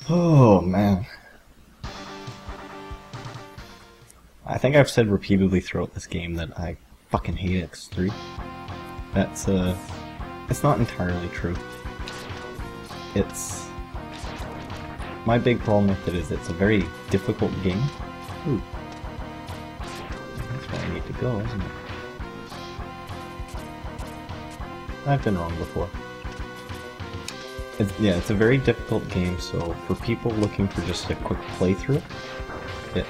Oh man. I think I've said repeatedly throughout this game that I fucking hate X3. That's, it's not entirely true. It's... My big problem with it is it's a very difficult game. Ooh. That's where I need to go, isn't it? I've been wrong before. It's a very difficult game, so for people looking for just a quick playthrough, it,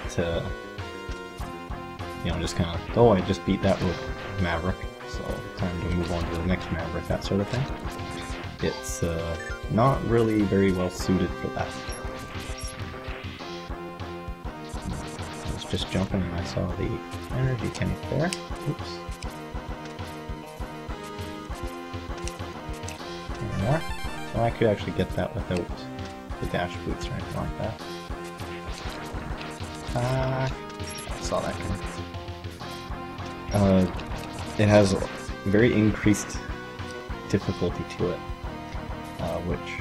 you know, just kind of, oh, I just beat that Maverick, so time to move on to the next Maverick, that sort of thing. It's not really very well suited for that. I was just jumping and I saw the energy tank there. Oops. There we are. So I could actually get that without the dash boots or anything like that. I saw that coming. It has a very increased difficulty to it, which,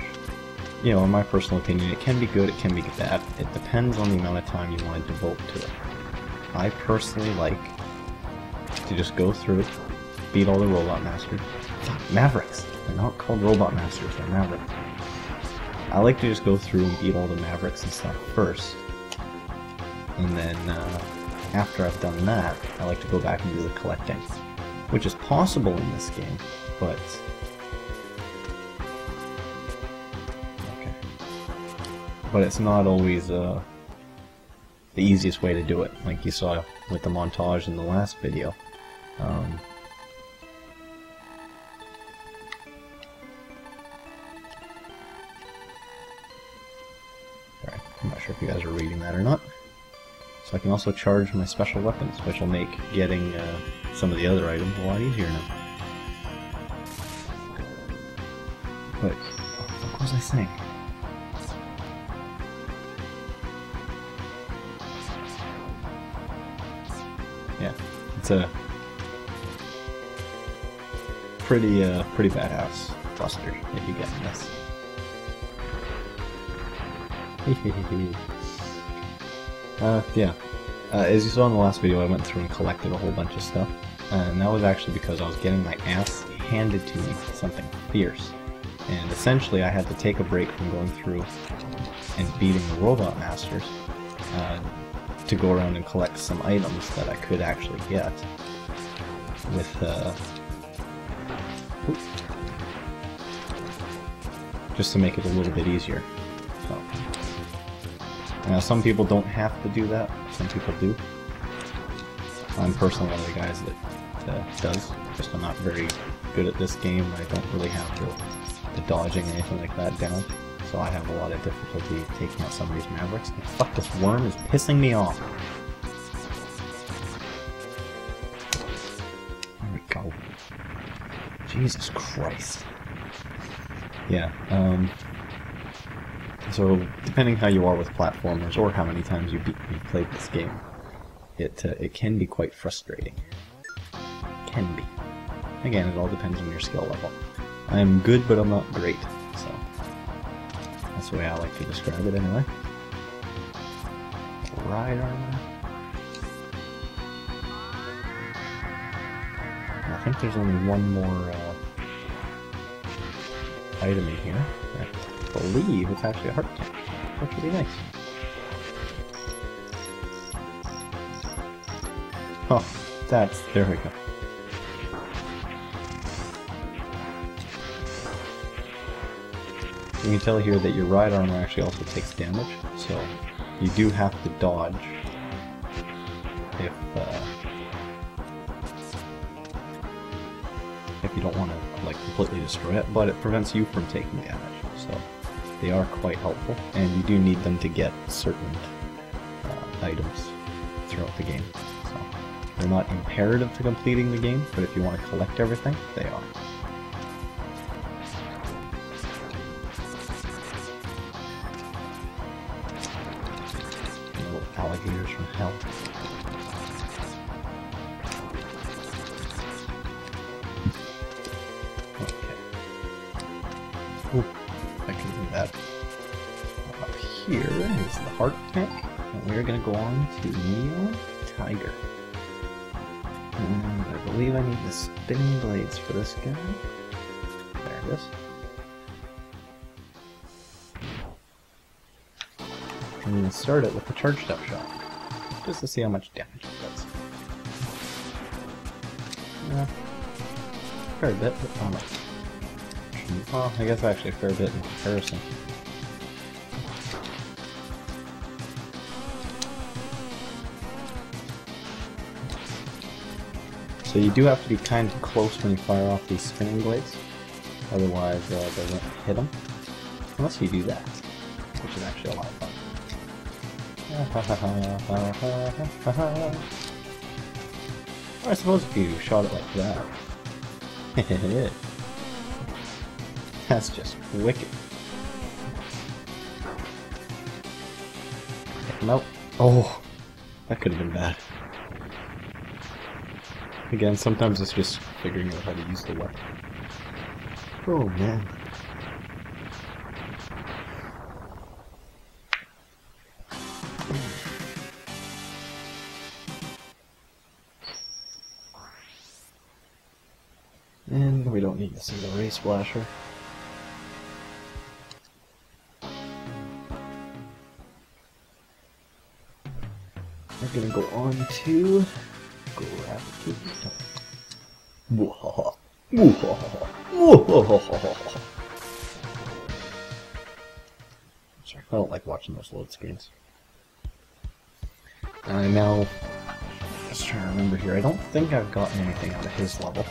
you know, in my personal opinion, it can be good, it can be bad. It depends on the amount of time you want to devote to it. I personally like to just go through, beat all the Robot Masters. Mavericks! They're not called Robot Masters, they're Mavericks. I like to just go through and beat all the Mavericks and stuff first. And then, after I've done that, I like to go back and do the collecting. Which is possible in this game, but... Okay. But it's not always, the easiest way to do it, like you saw with the montage in the last video. Sorry, I'm not sure if you guys are reading that or not. So I can also charge my special weapons, which will make getting some of the other items a lot easier now. But, what was I saying? Yeah, it's a pretty badass buster that you get in this. Yeah. As you saw in the last video, I went through and collected a whole bunch of stuff, and that was actually because I was getting my ass handed to me something fierce. And essentially I had to take a break from going through and beating the Robot Masters to go around and collect some items that I could actually get with, just to make it a little bit easier. So. Now, some people don't have to do that, some people do. I'm personally one of the guys that does, just I'm not very good at this game. I don't really have the dodging or anything like that down, so I have a lot of difficulty taking out some of these Mavericks. And fuck, this worm is pissing me off. There we go. Jesus Christ. Yeah, so, depending how you are with platformers, or how many times you've played this game, it can be quite frustrating. Can be. Again, it all depends on your skill level. I'm good, but I'm not great, so that's the way I like to describe it anyway. Ride armor. I think there's only one more item in here. I believe it's actually a heart tank, which would be nice. Oh, there we go. You can tell here that your ride armor actually also takes damage, so you do have to dodge if you don't want to like completely destroy it, but it prevents you from taking damage, so they are quite helpful, and you do need them to get certain items throughout the game. So they're not imperative to completing the game, but if you want to collect everything, they are. Little alligators from hell. Okay. Ooh, I can do that. Up here is the heart tank, and we're gonna go on to Neon Tiger. And I believe I need the spinning blades for this guy. There it is. I'm gonna start it with the charged up shot, just to see how much damage it does. Fair bit, but not much. Well, I guess actually a fair bit in comparison. So you do have to be kind of close when you fire off these spinning blades, otherwise they won't hit them. Unless you do that, which is actually a lot of fun. I suppose if you shot it like that. That's just wicked. Nope. Oh, that could have been bad. Again, sometimes it's just figuring out how to use the weapon. Oh man. And we don't need to see the ray splasher. We're gonna go on to gravity. Sorry, I don't like watching those load screens. Now, just trying to remember here. I don't think I've gotten anything out of his level.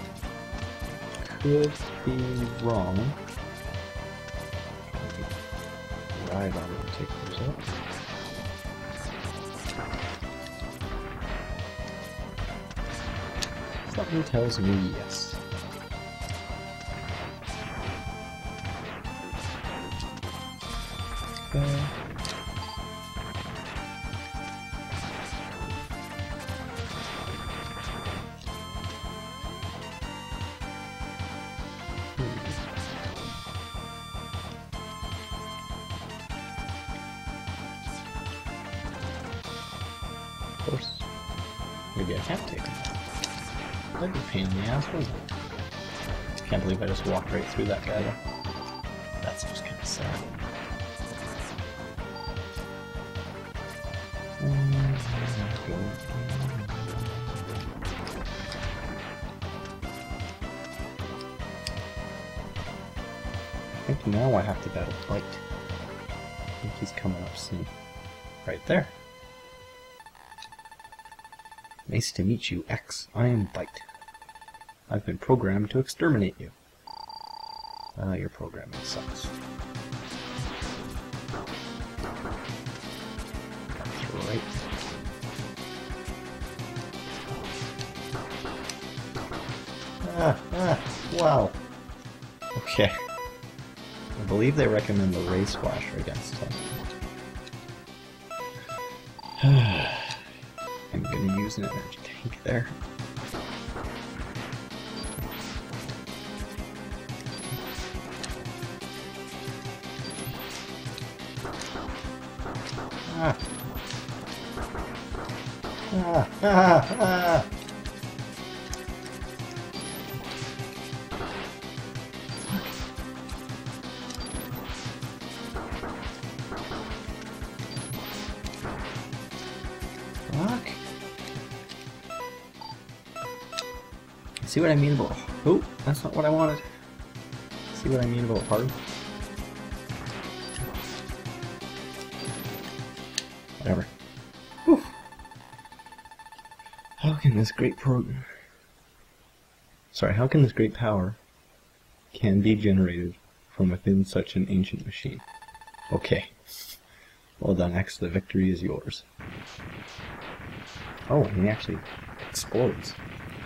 Could be wrong. Right on, take those out. Something tells me yes. Okay. Of course. Maybe I can't take them. That'd be a pain in the ass, wouldn't it? Can't believe I just walked right through that guy though. That's just kind of sad. I think now I have to battle Bite. I think he's coming up soon. Right there. Nice to meet you, X. I am Bite. I've been programmed to exterminate you. Your programming sucks. That's right. Wow. Okay. I believe they recommend the ray splasher against him. I'm gonna use an energy tank there. Fuck. See what I mean about... Oh, that's not what I wanted. See what I mean about hard? Whatever. Whew. How can this great program... Sorry, how can this great power can be generated from within such an ancient machine? Okay. Well done, X. The victory is yours. Oh, and he actually explodes.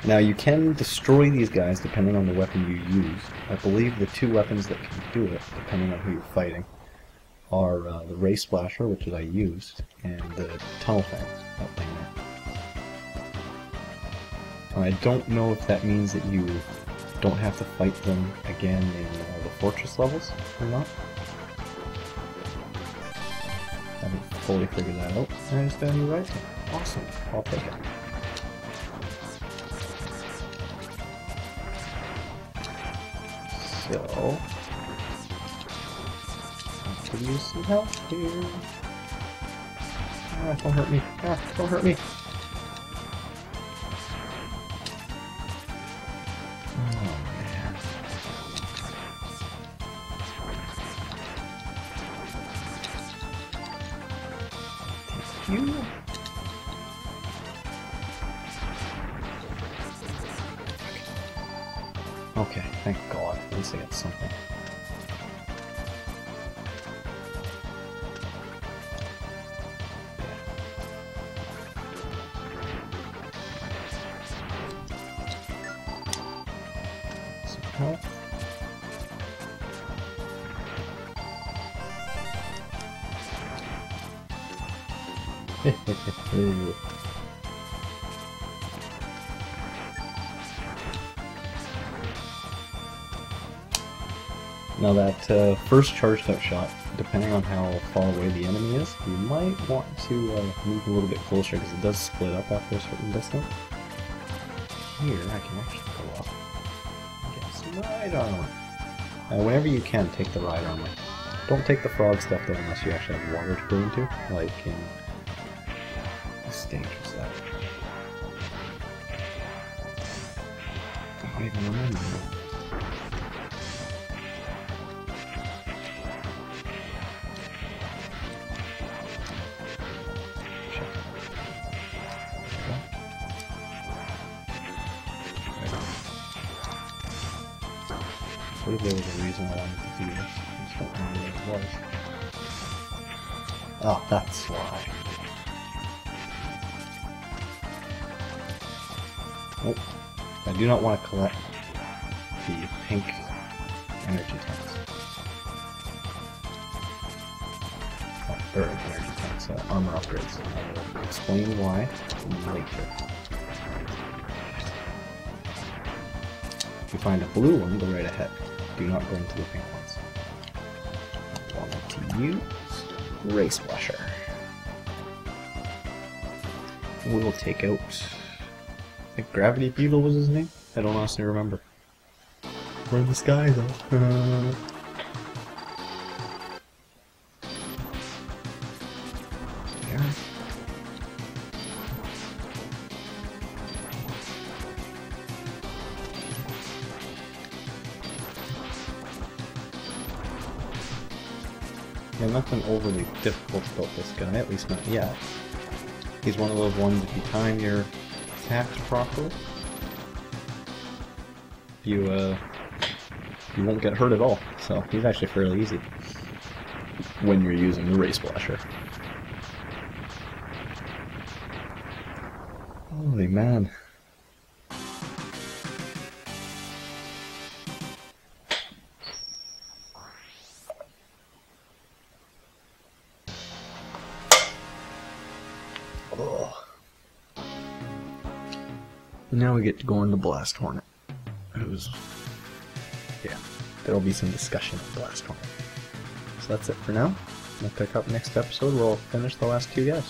Now, you can destroy these guys depending on the weapon you use. I believe the two weapons that can do it, depending on who you're fighting, are the Ray Splasher, which is I used, and the Tunnel Fangs, that thing there. I don't know if that means that you don't have to fight them again in the Fortress levels, or not. Haven't fully figured that out. And I just got a new right. Awesome. I'll take it. So, I could use some help here. Ah, don't hurt me. Ah, don't hurt me. Oh, man. Thank you. Okay, thank God. At least I got something. Some help. Now that first charged up shot, depending on how far away the enemy is, you might want to move a little bit closer because it does split up after a certain distance. Here, I can actually go up and get some ride armor. Whenever you can, take the ride armor. Don't take the frog stuff though unless you actually have water to go into, like in... What stage was that? I don't even remember. I believe there was a reason I wanted to do this. I just don't remember what it was. Oh, that's why. Oh, I do not want to collect the pink energy tanks. Oh, or energy tanks, armor upgrades. I will explain why later. If you find a blue one, go right ahead. Do not go into the pink ones. I wanted to use Race Blusher. We'll take out, I think Gravity Beetle was his name? I don't honestly remember. We're in the sky though. Yeah, nothing overly difficult about this guy, at least not yet. He's one of those ones, if you time your attacks properly, you won't get hurt at all. So he's actually fairly easy when you're using the Race Blusher. Holy man. Now we get to go into Blast Hornet. Yeah, there'll be some discussion of Blast Hornet. So that's it for now. We'll pick up next episode where we'll finish the last two guys.